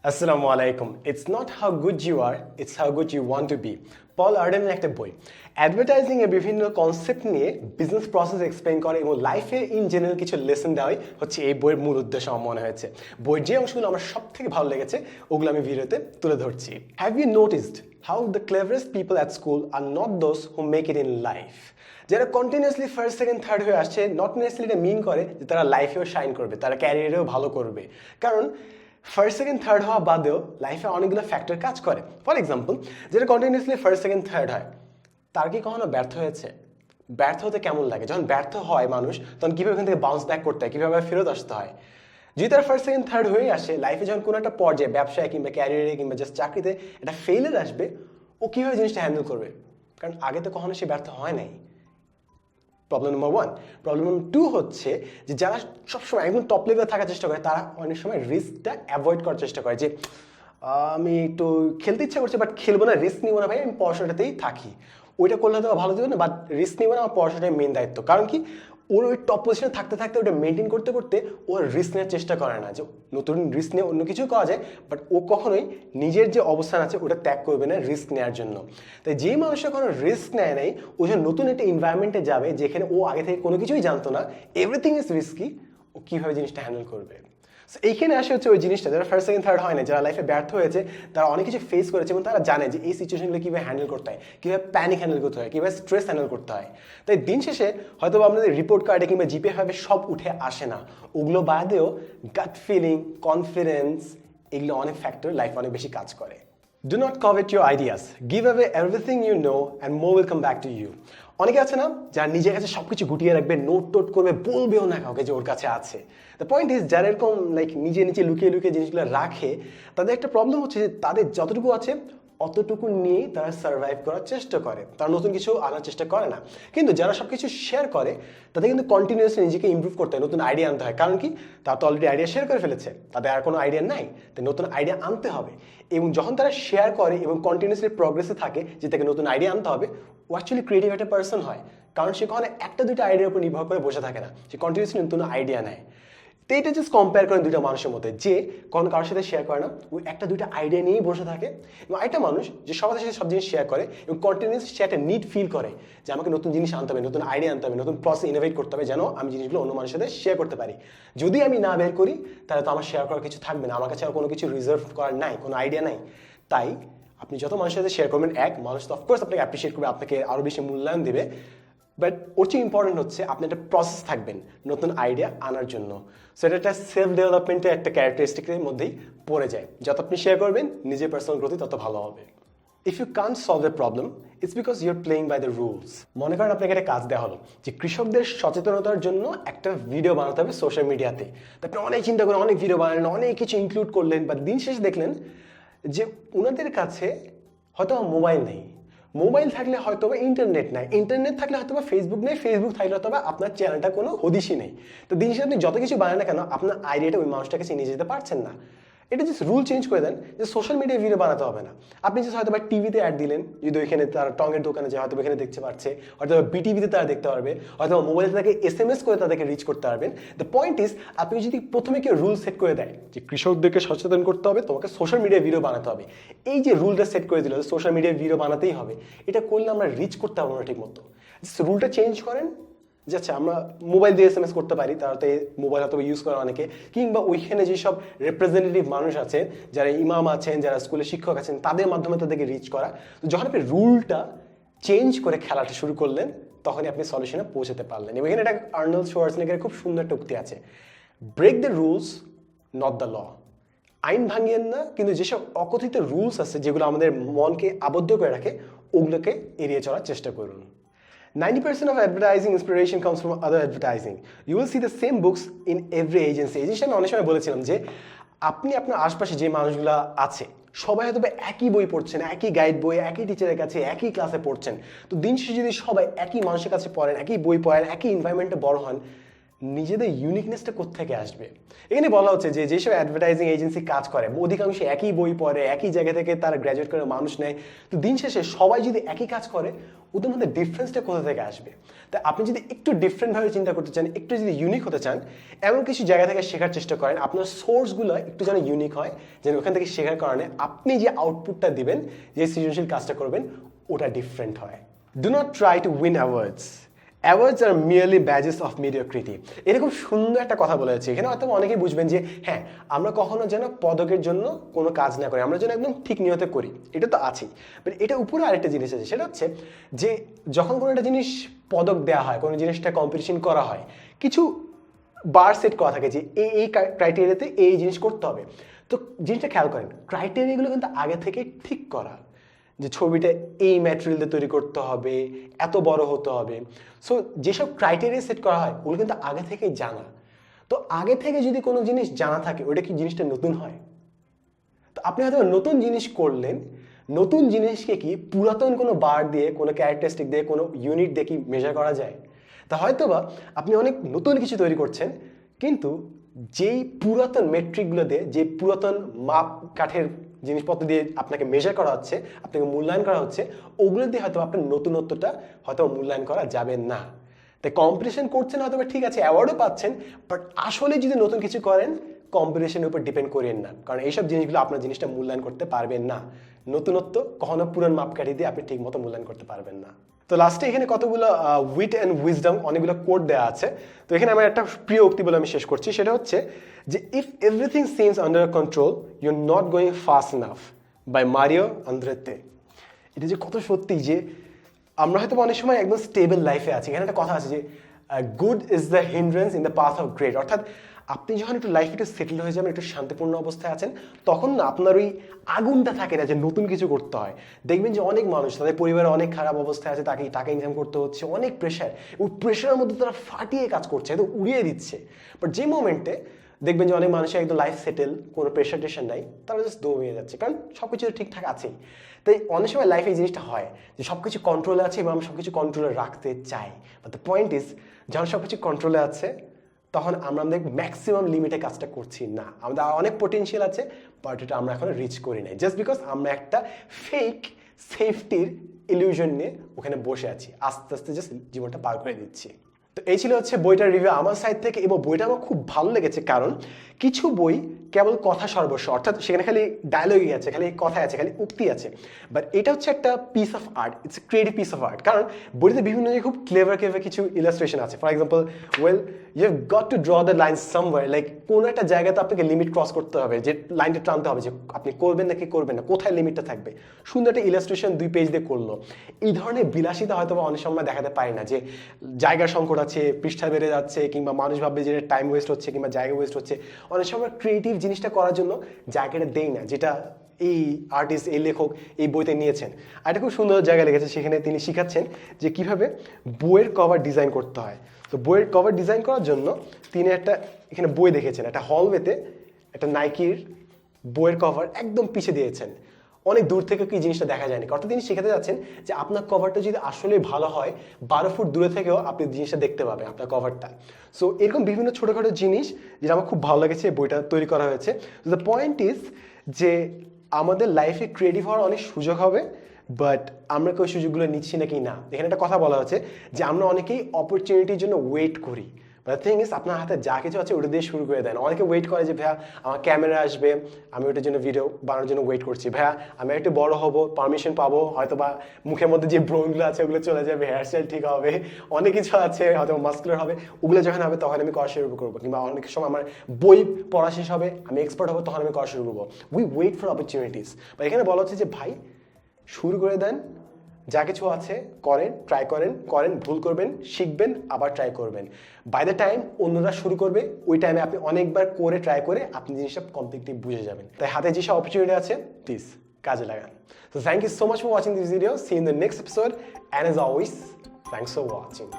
আসসালামু আলাইকুম। It's not how good you are, it's how good you want to be. Paul আর্ডেনের একটা বই অ্যাডভার্টাইজিং এর বিভিন্ন কনসেপ্ট নিয়ে বিজনেস প্রসেস এক্সপ্লেন করে এবং লাইফে ইন জেনারেল কিছু লেসন দেওয়াই হচ্ছে এই বইয়ের মূল উদ্দেশ্য আমার মনে হয়েছে। বইয়ের যে অংশগুলো আমার সব থেকে ভালো লেগেছে ওগুলো আমি ভিডিওতে তুলে ধরছি। Have you noticed how the cleverest people at school are not those who make it in life? যারা কন্টিনিউয়াসলি ফার্স্ট সেকেন্ড থার্ড হয়ে আসছে, নট নেসেসারিলি এটা মিন করে যে তারা লাইফেও শাইন করবে, তারা ক্যারিয়ারেও ভালো করবে। কারণ ফার্স্ট সেকেন্ড থার্ড হওয়া বাদেও লাইফে অনেকগুলো ফ্যাক্টর কাজ করে। ফর এক্সাম্পল, যেটা কন্টিনিউয়াসলি ফার্স্ট সেকেন্ড থার্ড হয়, তার কি কখনো ব্যর্থ হয়েছে? ব্যর্থ হতে কেমন লাগে? যখন ব্যর্থ হয় মানুষ, তখন কীভাবে ওখান থেকে বাউন্স ব্যাক করতে হয়, কীভাবে ফেরত আসতে হয়। যদি তার ফার্স্ট সেকেন্ড থার্ড হয়ে আসে, লাইফে যখন কোনো একটা পর্যায়ে, ব্যবসায় কিংবা ক্যারিয়ারে কিংবা জাস্ট চাকরিতে একটা ফেইলিয়ার আসবে, ও কীভাবে জিনিসটা হ্যান্ডেল করবে? কারণ আগে তো কখনো সে ব্যর্থ হয় নাই। প্রবলেম নম্বর 1। প্রবলেম নম্বর 2 হচ্ছে যে যারা সবসময় একদম টপ লেভেলে থাকার চেষ্টা করে, তারা অনেক সময় রিস্কটা অ্যাভয়েড করার চেষ্টা করে। যে আমি একটু খেলতে ইচ্ছা করছে বাট খেলবো না, রিস্ক নিবো না ভাই, আমি পড়াশোনাটাতেই থাকি। ওইটা করলে হয়তো ভালো দেবে না, বাট রিস্ক নিবো না, আমার পড়াশোনাটাই মেন দায়িত্ব। কারণ কি, ওর ওই টপ পজিশনে থাকতে থাকতে ওটা মেনটেন করতে করতে ওর রিস্ক নেওয়ার চেষ্টা করে না। যে নতুন রিস্ক নিয়ে অন্য কিছু করা যায়, বাট ও কখনোই নিজের যে অবস্থান আছে ওটা ত্যাগ করবে না রিস্ক নেওয়ার জন্য। তাই যেই মানুষটা কোনো রিস্ক নেয় নাই, ও যখন নতুন একটা এনভায়রনমেন্টে যাবে যেখানে ও আগে থেকে কোনো কিছুই জানতো না, এভরিথিং ইজ রিস্কি, ও কীভাবে জিনিসটা হ্যান্ডেল করবে? এইখানে আসে হচ্ছে ওই জিনিসটা, যারা ফার্স্ট সেকেন্ড থার্ড হয় না, যারা লাইফে ব্যর্থ হয়েছে, তারা অনেক কিছু ফেস করেছে এবং তারা জানে যে এই সিচুয়েশনগুলো কীভাবে হ্যান্ডেল করতে হয়, কীভাবে প্যানিক হ্যান্ডেল করতে হয়, কীভাবে স্ট্রেস হ্যান্ডেল করতে হয়। তাই দিন শেষে হয়তো আপনাদের রিপোর্ট কার্ডে কিংবা জিপে ভাবে সব উঠে আসে না, ওগুলো বাদেও গাট ফিলিং, কনফিডেন্স, এগুলো অনেক ফ্যাক্টর লাইফে অনেক বেশি কাজ করে। Do not covet your ideas. Give away everything you know and more will come back to you. অনেকে আছে না, যারা নিজের কাছে সবকিছু গুটিয়ে রাখবে, নোট টোট করবে, বলবেও না কাউকে যে ওর কাছে আছে। দ্য পয়েন্ট ইজ, যারা এরকম নিজে নিজে লুকিয়ে লুকিয়ে জিনিসগুলো রাখে, তাদের একটা প্রবলেম হচ্ছে যে তাদের যতটুকু আছে অতটুকু নিয়েই তারা সার্ভাইভ করার চেষ্টা করে, তারা নতুন কিছু আনার চেষ্টা করে না। কিন্তু যারা সব কিছু শেয়ার করে, তাদের কিন্তু কন্টিনিউয়াসলি নিজেকে ইমপ্রুভ করতে হয়, নতুন আইডিয়া আনতে হয়। কারণ কি, তারা তো অলরেডি আইডিয়া শেয়ার করে ফেলেছে, তাদের আর কোনো আইডিয়া নাই, তাই নতুন আইডিয়া আনতে হবে। এবং যখন তারা শেয়ার করে এবং কন্টিনিউয়াসলি প্রগ্রেসে থাকে যে তাকে নতুন আইডিয়া আনতে হবে, ও অ্যাকচুয়ালি ক্রিয়েটিভ একটা পার্সন হয়। কারণ সে কখনো একটা দুইটা আইডিয়ার উপর নির্ভর করে বসে থাকে না, সে কন্টিনিউয়াসলি নতুন আইডিয়া নেয়। তো এটা জাস্ট কম্পেয়ার করেন দুইটা মানুষের মধ্যে, যে কোনো কারোর সাথে শেয়ার করে না, ওই একটা দুইটা আইডিয়া নিয়েই বসে থাকে, এবং একটা মানুষ যে সবার সাথে সব জিনিস শেয়ার করে এবং কন্টিনিউয়াসলি সে একটা নিড ফিল করে যে আমাকে নতুন জিনিস আনতে হবে, নতুন আইডিয়া আনতে হবে, নতুন প্রসেস ইনোভেট করতে হবে, যেন আমি জিনিসগুলো অন্য মানুষের সাথে শেয়ার করতে পারি। যদি আমি না বের করি, তাহলে তো আমার শেয়ার করার কিছু থাকবে না, আমার কাছে আর কোনো কিছু রিজার্ভ করার নাই, কোনো আইডিয়া নাই। তাই আপনি যত মানুষের সাথে শেয়ার করবেন, এক মানুষ তো অফকোর্স আপনাকে অ্যাপ্রিসিয়েট করবে, আপনাকে আরও বেশি মূল্যায়ন দেবে, বাট ওর চেয়ে ইম্পর্টেন্ট হচ্ছে আপনি একটা প্রসেস থাকবেন নতুন আইডিয়া আনার জন্য। সো এটা একটা সেলফ ডেভেলপমেন্টের একটা ক্যারেক্টারিস্টিকের মধ্যেই পড়ে যায়। যত আপনি শেয়ার করবেন, নিজের পার্সোনাল গ্রোথই তত ভালো হবে। If you can't solve a problem, it's because you are playing by the rules. মনে করেন আপনাকে একটা কাজ দেওয়া হলো যে কৃষকদের সচেতনতার জন্য একটা ভিডিও বানাতে হবে সোশ্যাল মিডিয়াতে। তো আপনি অনেক চিন্তা করে অনেক ভিডিও বানালেন, অনেক কিছু ইনক্লুড করলেন, বা দিন শেষে দেখলেন যে ওনাদের কাছে হয়তো মোবাইল নেই, মোবাইল থাকলে হয়তো বা ইন্টারনেট নাই, ইন্টারনেট থাকলে হয়তো বা ফেসবুক নেই, ফেসবুক থাকলে হয়তো বা আপনার চ্যানেলটা কোনো হদিশই নেই। তো দিন শেষে আপনি যত কিছু বানান না কেন, আপনার আইডিয়াটা ওই মানুষটাকে চিনে যেতে পারছেন না। এটা জাস্ট রুল চেঞ্জ করে দেন যে সোশ্যাল মিডিয়ায় ভিডিও বানাতে হবে না। আপনি জাস্ট হয়তো বা টিভিতে অ্যাড দিলেন, যদি ওইখানে তার টঙের দোকানে যায়, হয়তো ওইখানে দেখতে পাচ্ছে, হয়তো বিটিভিতে তারা দেখতে পারবে, হয়তো মোবাইলে তাকে SMS করে তাদেরকে রিচ করতে পারবেন। দ্য পয়েন্ট ইজ, আপনি যদি প্রথমে কেউ রুল সেট করে দেয় যে কৃষকদেরকে সচেতন করতে হবে, তোমাকে সোশ্যাল মিডিয়ায় ভিডিও বানাতে হবে, এই যে রুলটা সেট করে দিল সোশ্যাল মিডিয়ায় ভিডিও বানাতেই হবে, এটা করলে আমরা রিচ করতে পারবো না ঠিক মতো। রুলটা চেঞ্জ করেন, যে আচ্ছা আমরা মোবাইল দিয়ে SMS করতে পারি, তাতে মোবাইল হয়তো ইউজ করে অনেকে, কিংবা ওইখানে যেসব রিপ্রেজেন্টেটিভ মানুষ আছেন, যারা ইমাম আছেন, যারা স্কুলে শিক্ষক আছেন, তাদের মাধ্যমে তাদেরকে রিচ করা। তো যখন আপনি রুলটা চেঞ্জ করে খেলাটা শুরু করলেন, তখনই আপনি সলিউশনে পৌঁছাতে পারলেন। এবং এখানে একটা আর্নল্ড শোয়ার্জনেগারের খুব সুন্দর একটা উক্তি আছে, break the rules not the law. আইন ভাঙিয়েন না, কিন্তু যেসব অকথিত রুলস আছে যেগুলো আমাদের মনকে আবদ্ধ করে রাখে, ওগুলোকে এড়িয়ে চলার চেষ্টা করুন। 90% of advertising inspiration comes from other advertising. You will see the same books in every agency. এই জিনিসটা আমি অনেক সময় বলেছিলাম যে আপনি আপনার আশপাশে যে মানুষগুলো আছে, সবাই হয়তো একই বই পড়ছেন, একই গাইড বই, একই টিচারের কাছে, একই ক্লাসে পড়ছেন। তো দিন শেষে যদি সবাই একই মানুষের কাছে পড়েন, একই বই পড়েন, একই এনভায়রনমেন্টে বড় হন, নিজেদের ইউনিকনেসটা কোত্থেকে আসবে। এখানে বলা হচ্ছে যে যেসব অ্যাডভার্টাইজিং এজেন্সি কাজ করে অধিকাংশ একই বই পড়ে, একই জায়গা থেকে তারা গ্র্যাজুয়েট করে মানুষ নেয়, তো দিন শেষে সবাই যদি একই কাজ করে ওদের মধ্যে ডিফারেন্সটা কোথা থেকে আসবে। তাই আপনি যদি একটু ডিফারেন্টভাবে চিন্তা করতে চান, একটু যদি ইউনিক হতে চান, এমন কিছু জায়গা থেকে শেখার চেষ্টা করেন, আপনার সোর্সগুলো একটু যেন ইউনিক হয়, যেন ওখান থেকে শেখার কারণে আপনি যে আউটপুটটা দিবেন, যে সৃজনশীল কাজটা করবেন, ওটা ডিফারেন্ট হয়। Do not try to win awards. Awards are merely badges of mediocrity. এরকম সুন্দর একটা কথা বলেছে এখানে, হয়তো অনেকেই বুঝবেন যে হ্যাঁ, আমরা কখনো যেন পদকের জন্য কোনো কাজ না করি, আমরা যেন একদম ঠিক নিয়তে করি, এটা তো আছেই। বাট এটা উপরে আরেকটা জিনিস আছে, সেটা হচ্ছে যে যখন কোনো একটা জিনিস পদক দেওয়া হয়, কোনো জিনিসটা কম্পিটিশন করা হয়, কিছু বার সেট করা থাকে যে এই ক্রাইটেরিয়াতে এই জিনিস করতে হবে। তো জিনিসটা খেয়াল করেন, ক্রাইটেরিয়াগুলো কিন্তু আগে থেকে ঠিক করা, যে ছবিটা এই ম্যাটেরিয়াল দিয়ে তৈরি করতে হবে, এত বড় হতে হবে। সো যেসব ক্রাইটেরিয়া সেট করা হয় ওগুলো কিন্তু আগে থেকেই জানা। তো আগে থেকে যদি কোনো জিনিস জানা থাকে, ওটা কি জিনিসটা নতুন হয়? তো আপনি হয়তো নতুন জিনিস করলেন, নতুন জিনিসকে কি পুরাতন কোনো বার দিয়ে, কোনো ক্যারেক্টারিস্টিক দিয়ে, কোনো ইউনিট দিয়ে কি মেজার করা যায়? তা হয়তোবা আপনি অনেক নতুন কিছু তৈরি করছেন, কিন্তু যেই পুরাতন মেট্রিকগুলো দিয়ে, যে পুরাতন মাপ কাঠের জিনিসপত্র দিয়ে আপনাকে মেজার করা হচ্ছে, আপনাকে মূল্যায়ন করা হচ্ছে, ওগুলো দিয়ে হয়তো আপনার নতুনত্বটা হয়তো মূল্যায়ন করা যাবে না। তাই কম্পিটিশন করছেন হয়তো ঠিক আছে, অ্যাওয়ার্ডও পাচ্ছেন, বাট আসলে যদি নতুন কিছু করেন কম্পিটিশনের উপর ডিপেন্ড করেন না, কারণ এইসব জিনিসগুলো আপনার জিনিসটা মূল্যায়ন করতে পারবেন না। নতুনত্ব কখনো পুরান মাপকাঠি দিয়ে আপনি ঠিক মতো মূল্যায়ন করতে পারবেন না। তো লাস্টে এখানে কতগুলো উইট অ্যান্ড উইজডম, অনেকগুলো কোড দেওয়া আছে। তো এখানে আমার একটা প্রিয় উক্তি বলে আমি শেষ করছি, সেটা হচ্ছে যে if everything seems under control you are not going fast enough, by Mario Andretti. এটা যে কত সত্যি, যে আমরা হয়তো অনেক সময় একদম স্টেবল লাইফে আছি। এখানে একটা কথা আছে যে good is the hindrance in the path of great, অর্থাৎ আপনি যখন একটু লাইফে একটু সেটেল হয়ে যাবেন, একটু শান্তিপূর্ণ অবস্থায় আছেন, তখন না আপনার ওই আগুনটা থাকে না যে নতুন কিছু করতে হয়। দেখবেন যে অনেক মানুষ তাদের পরিবারে অনেক খারাপ অবস্থায় আছে, তাকে টাকা ইনকাম করতে হচ্ছে, অনেক প্রেশার, ওই প্রেশারের মধ্যে তারা ফাটিয়ে কাজ করছে, একদম উড়িয়ে দিচ্ছে। বাট যে মোমেন্টে দেখবেন যে অনেক মানুষের একদম লাইফ সেটেল, কোনো প্রেশার টেশন নাই, তারা জাস্ট দৌড় হয়ে যাচ্ছে, কারণ সব কিছু ঠিকঠাক আছেই। তাই অনেক সময় লাইফে এই জিনিসটা হয় যে সব কিছু কন্ট্রোলে আছে এবং আমরা সব কিছু কন্ট্রোলে রাখতে চাই। বাট দ্য পয়েন্ট ইজ, যখন সব কিছু কন্ট্রোলে আছে তখন আমরা আমাদের ম্যাক্সিমাম লিমিটে কাজটা করছি না। আমাদের অনেক পোটেনশিয়াল আছে, বাট এটা আমরা এখন রিচ করি নাই, জাস্ট বিকজ আমরা একটা ফেক সেফটির ইলিউশন নিয়ে ওখানে বসে আছি, আস্তে আস্তে জাস্ট জীবনটা পার করে দিচ্ছি। তো এই ছিল হচ্ছে বইটার রিভিউ আমার সাইড থেকে, এবং বইটা আমার খুব ভালো লেগেছে, কারণ কিছু বই কেবল কথা সর্বস্ব, অর্থাৎ সেখানে খালি ডায়লগই আছে, খালি কথাই আছে, খালি উক্তি আছে। বাট এটা হচ্ছে একটা piece of art, it's a creative piece of art, কারণ বইটাতে বিভিন্ন খুব ক্লেভার কিছু ইলাস্ট্রেশন আছে। For example, well you have got to draw the line somewhere, like কোনো একটা জায়গাতে আপনাকে লিমিট ক্রস করতে হবে, যে লাইনটা টানতে হবে, যে আপনি করবেন নাকি করবেন না, কোথায় লিমিটটা থাকবে। সুন্দর একটা ইলাস্ট্রেশন 2 পেজ দিয়ে করলো। এই ধরনের বিলাসিতা হয়তো অনেক সময় দেখাতে পারি না, যে জায়গার সংকট আছে, পৃষ্ঠা বেড়ে যাচ্ছে, কিংবা মানুষ ভাববে যে টাইম ওয়েস্ট হচ্ছে কিংবা জায়গা ওয়েস্ট হচ্ছে। অনেক সময় ক্রিয়েটিভ জিনিসটা করার জন্য জায়গাটা দেই না, যেটা এই আর্টিস্ট, এই লেখক এই বইতে নিয়েছেন। আর এটা খুব সুন্দর জায়গায় লেগেছে, সেখানে তিনি শিখাচ্ছেন যে কিভাবে বইয়ের কভার ডিজাইন করতে হয়। তো বইয়ের কভার ডিজাইন করার জন্য তিনি একটা এখানে বই দেখেছেন, একটা হলওয়েতে একটা নাইকির বইয়ের কভার একদম পিছিয়ে দিয়েছেন, অনেক দূর থেকে কি জিনিসটা দেখা যায়নি। অর্থাৎ তিনি শেখাতে যাচ্ছেন যে আপনার কভারটা যদি আসলে ভালো হয়, 12 ফুট দূরে থেকেও আপনি জিনিসটা দেখতে পাবেন, আপনার কভারটা। সো এরকম বিভিন্ন ছোটোখাটো জিনিস যেটা আমার খুব ভালো লেগেছে, বইটা তৈরি করা হয়েছে। দ্য পয়েন্ট ইজ যে আমাদের লাইফে ক্রিয়েটিভ হওয়ার অনেক সুযোগ হবে, বাট আমরা কি ওই সুযোগগুলো নিচ্ছি নাকি না। এখানে একটা কথা বলা হচ্ছে যে আমরা অনেকেই অপরচুনিটির জন্য ওয়েট করি। বাট থিং ইজ, আপনার হাতে যা কিছু আছে ওটা দিয়ে শুরু করে দেন। অনেকে ওয়েট করে যে ভাইয়া আমার ক্যামেরা আসবে, আমি ওটার জন্য ভিডিও বানানোর জন্য ওয়েট করছি, ভাইয়া আমি একটু বড় হব, পারমিশন পাবো, হয়তো বা মুখের মধ্যে যে ব্রোনগুলো আছে ওগুলো চলে যাবে, হেয়ার স্টাইল ঠিক হবে, অনেক কিছু আছে, হয়তো মাস্কুলার হবে, ওগুলো যখন হবে তখন আমি করা শুরু করবো। কিংবা অনেক সময় আমার বই পড়া শেষ হবে, আমি এক্সপার্ট হবো, তখন আমি করা শুরু করবো। We wait for opportunities. বা এখানে বলা হচ্ছে যে ভাই শুরু করে দেন, যা কিছু আছে করেন, ট্রাই করেন, ভুল করবেন, শিখবেন, আবার ট্রাই করবেন। বাই দ্য টাইম অন্যরা শুরু করবে, ওই টাইমে আপনি অনেকবার করে ট্রাই করে আপনি জিনিসটা কমপ্লিটলি বুঝে যাবেন। তাই হাতে যেসব অপরচুনিটি আছে প্লিজ কাজে লাগান। So thank you so much for watching this video. See you in the next episode, and as always, thanks for watching.